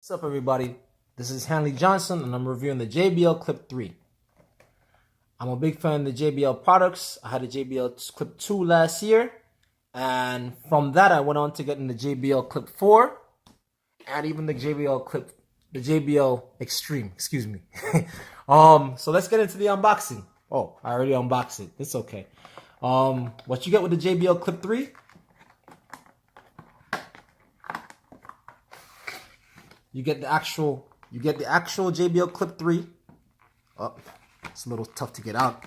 What's up, everybody? This is Hanley Johnson, and I'm reviewing the JBL Clip 3. I'm a big fan of the JBL products. I had a JBL Clip 2 last year, and from that I went on to getting the JBL Clip 4, and even the JBL Extreme, excuse me. So let's get into the unboxing. Oh, I already unboxed it. It's okay. What you get with the JBL Clip 3? You get the actual JBL Clip 3. Oh, it's a little tough to get out.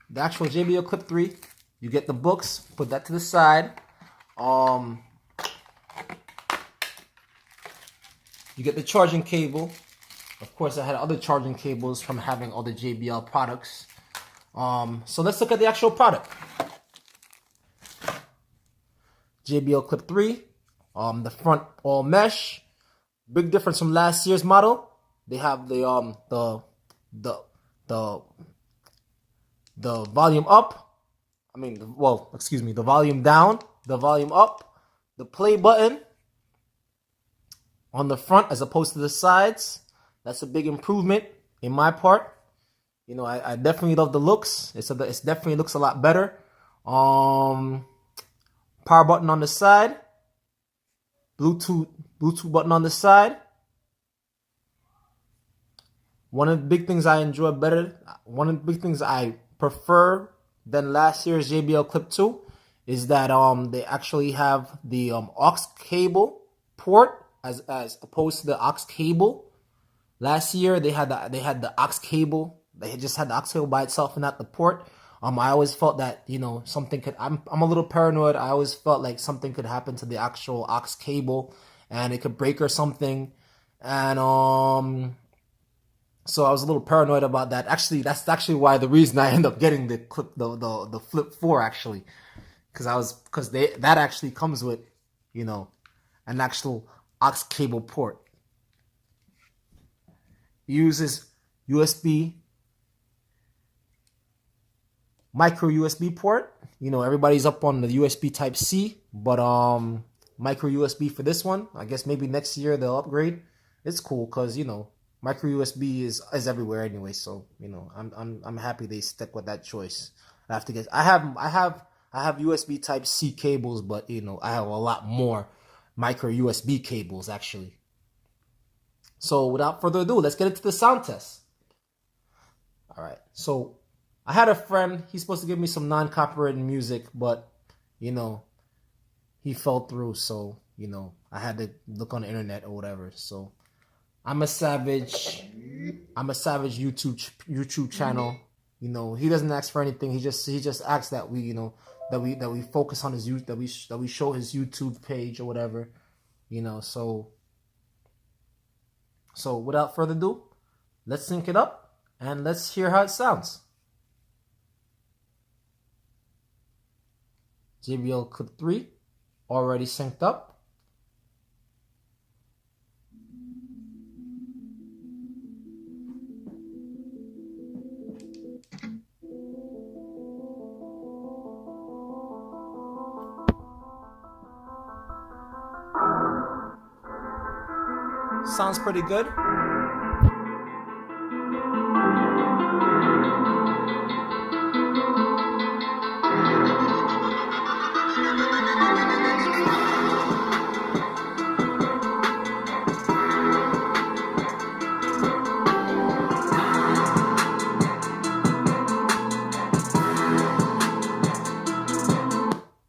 The actual JBL Clip 3. You get the books. Put that to the side. You get the charging cable. Of course, I had other charging cables from having other JBL products. So let's look at the actual product. JBL Clip 3. The front all mesh. Big difference from last year's model. They have the volume up. The volume down, the volume up, the play button on the front as opposed to the sides. That's a big improvement in my part. You know, I definitely love the looks. It definitely looks a lot better. Power button on the side. Bluetooth button on the side. One of the big things I enjoy better, one of the big things I prefer than last year's JBL Clip 2 is that they actually have the aux cable port as opposed to the aux cable. Last year they had the aux cable. They just had the aux cable by itself and not the port. I always felt that, you know, something could, I'm a little paranoid. I always felt like something could happen to the actual aux cable and it could break or something. And so I was a little paranoid about that. Actually, that's actually why the reason I ended up getting the Flip 4 actually. Because that actually comes with, you know, an actual aux cable port. It uses USB micro USB port. You know, everybody's up on the USB Type C, but micro USB for this one. I guess maybe next year they'll upgrade. It's cool because, you know, micro USB is everywhere anyway. So, you know, I'm happy they stuck with that choice. I have USB Type C cables, but you know, I have a lot more micro USB cables actually. So without further ado, let's get into the sound test. All right, so I had a friend, he's supposed to give me some non-copyrighted music, but, you know, he fell through, so, you know, I had to look on the internet or whatever. So, I'm a savage YouTube channel. You know, he doesn't ask for anything. He just asks that we, you know, that we focus on his that we show his YouTube page or whatever, you know. So without further ado, let's sync it up and let's hear how it sounds. JBL Clip 3 already synced up. Sounds pretty good.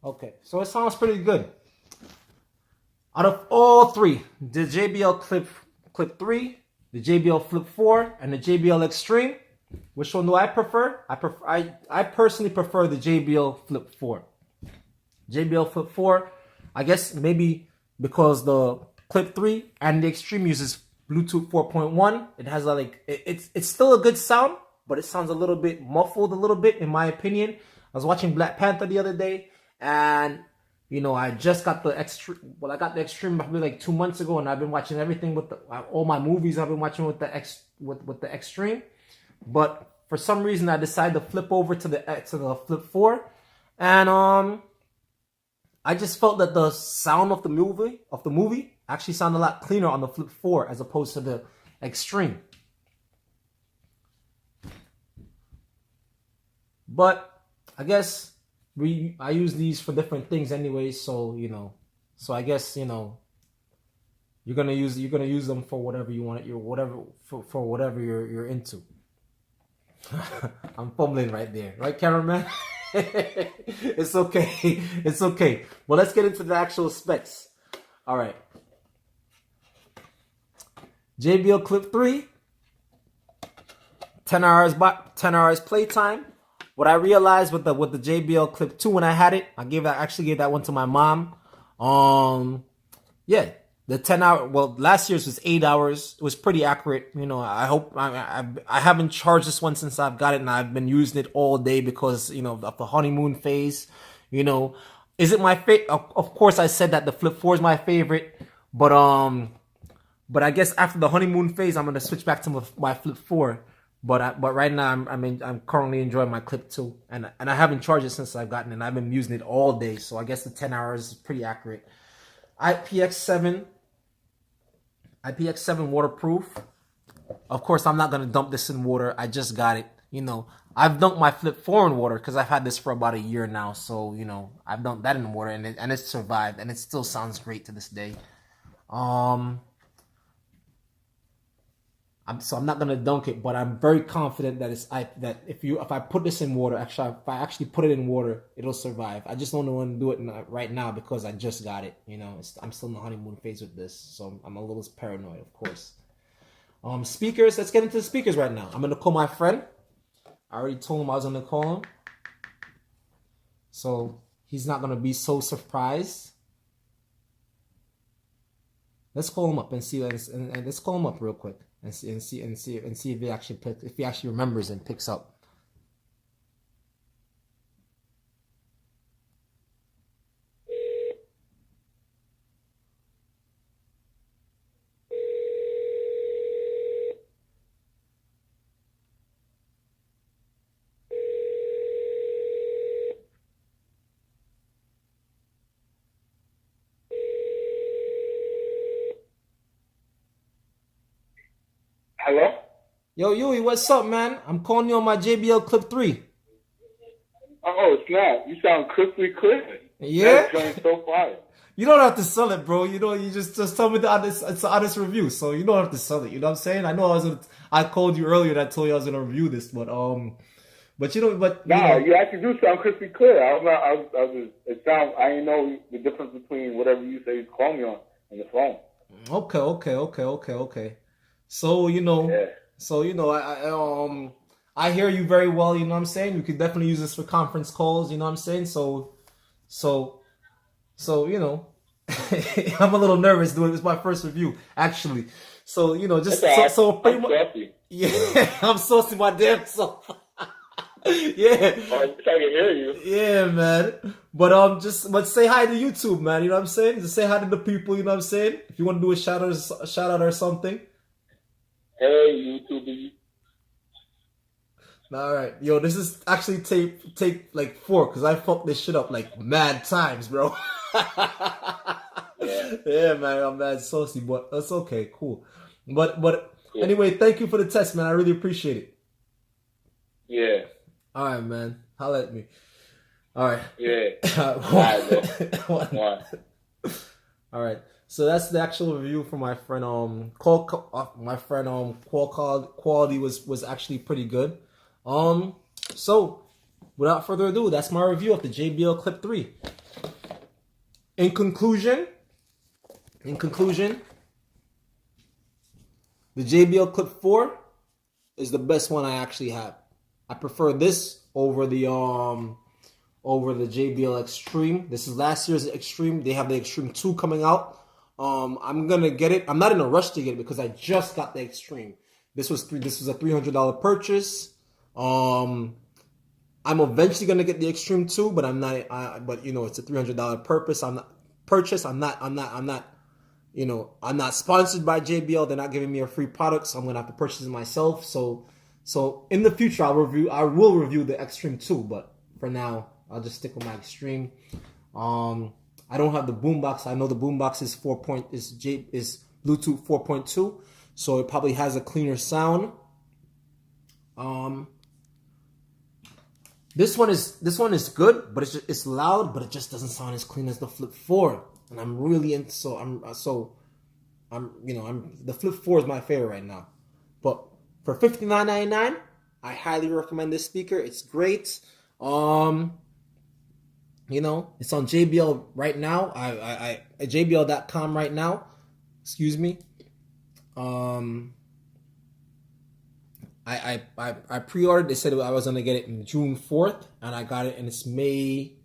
Okay, so it sounds pretty good. Out of all three, the JBL Clip 3, the JBL Flip 4, and the JBL Extreme, which one do I prefer? I personally prefer the JBL Flip 4. JBL Flip 4, I guess maybe because the Clip 3 and the Extreme uses Bluetooth 4.1, it has it's still a good sound, but it sounds a little bit muffled a little bit in my opinion. I was watching Black Panther the other day, and you know, I just got the Extreme. Well, I got the Extreme probably like 2 months ago, and I've been watching everything with all my movies. I've been watching with the Extreme, but for some reason I decided to flip over to the Flip 4, and I just felt that the sound of the movie Actually sound a lot cleaner on the Flip 4 as opposed to the Extreme. But I guess I use these for different things anyway, so so I guess you're gonna use them for whatever you want. For whatever you're into. I'm fumbling right there, right, cameraman? It's okay. It's okay. Well, let's get into the actual specs. All right. JBL Clip 3, 10 hours playtime. What I realized with the JBL Clip 2 when I had it, I actually gave that one to my mom. Yeah, the 10-hour. Well, last year's was 8 hours. It was pretty accurate. I hope I haven't charged this one since I've got it, and I've been using it all day because of the honeymoon phase. Is it my favorite? Of course, I said that the Flip 4 is my favorite, but I guess after the honeymoon phase, I'm gonna switch back to my Flip 4. But right now I'm currently enjoying my Clip 2, and I haven't charged it since I've gotten it. And I've been using it all day, so I guess the 10 hours is pretty accurate. IPX7 waterproof. Of course, I'm not gonna dump this in water. I just got it. I've dunked my Flip 4 in water because I've had this for about a year now. So I've dunked that in water, and it survived, and it still sounds great to this day. So I'm not gonna dunk it, but I'm very confident that if I put this in water, if I actually put it in water, it'll survive. I just don't want to do it right now because I just got it. I'm still in the honeymoon phase with this, so I'm a little paranoid, of course. Speakers. Let's get into the speakers right now. I'm gonna call my friend. I already told him I was gonna call him, so he's not gonna be so surprised. Let's call him up and see. And let's call him up real quick. And see if he actually remembers and picks up. Hello? Yo, Yui, what's up, man? I'm calling you on my JBL Clip 3. Oh, snap. You sound crisply clear. Yeah? That's going so fire. You don't have to sell it, bro. You just tell me it's an honest review, so you don't have to sell it. You know what I'm saying? I know I called you earlier and I told you I was gonna review this, but Nah, you actually do sound crispy clear. I didn't know the difference between whatever you say you call me on the phone. Okay. So Yeah. I hear you very well. You know what I'm saying? You could definitely use this for conference calls. You know what I'm saying? So I'm a little nervous doing it. It's my first review, actually. So pretty much. Yeah, I'm saucing my damn self. Yeah. Oh, I can hear you. Yeah, man. But say hi to YouTube, man. You know what I'm saying? Just say hi to the people. You know what I'm saying? If you want to do a shout out or something. Hey, YouTube. All right, yo, this is actually tape like 4 because I fucked this shit up like mad times, bro. Yeah, man, I'm mad saucy, but that's okay, cool. But Yeah. Anyway, thank you for the test, man. I really appreciate it. Yeah. All right, man. Holla at me. All right. Yeah. One. All right. So that's the actual review from my friend. Call quality was actually pretty good. So without further ado, that's my review of the JBL Clip 3. In conclusion, the JBL Clip 4 is the best one I actually have. I prefer this over the JBL Extreme. This is last year's Extreme. They have the Extreme 2 coming out. I'm gonna get it. I'm not in a rush to get it because I just got the Extreme. This was a $300 purchase. I'm eventually gonna get the Extreme 2, but I'm not. But it's a $300 purchase. I'm not sponsored by JBL. They're not giving me a free product, so I'm gonna have to purchase it myself. So in the future, I will review the Extreme 2, but for now, I'll just stick with my Extreme. I I don't have the boombox. I know the boombox is is Bluetooth 4.2, so it probably has a cleaner sound. This one is good, but it's loud, but it just doesn't sound as clean as the Flip 4. And I'm really into the Flip 4 is my favorite right now. But for $59.99, I highly recommend this speaker. It's great. It's on JBL right now. I JBL.com right now. Excuse me. I pre-ordered. They said I was gonna get it in June 4th, and I got it, and it's May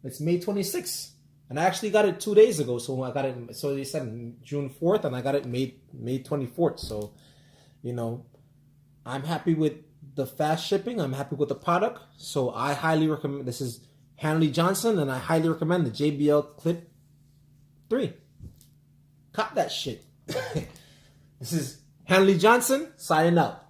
26th, and I actually got it 2 days ago. So I got it. So they said June 4th, and I got it May 24th. So, I'm happy with the fast shipping. I'm happy with the product. So I highly recommend. This is Hanley Johnson, and I highly recommend the JBL Clip 3. Cop that shit. This is Hanley Johnson signing out.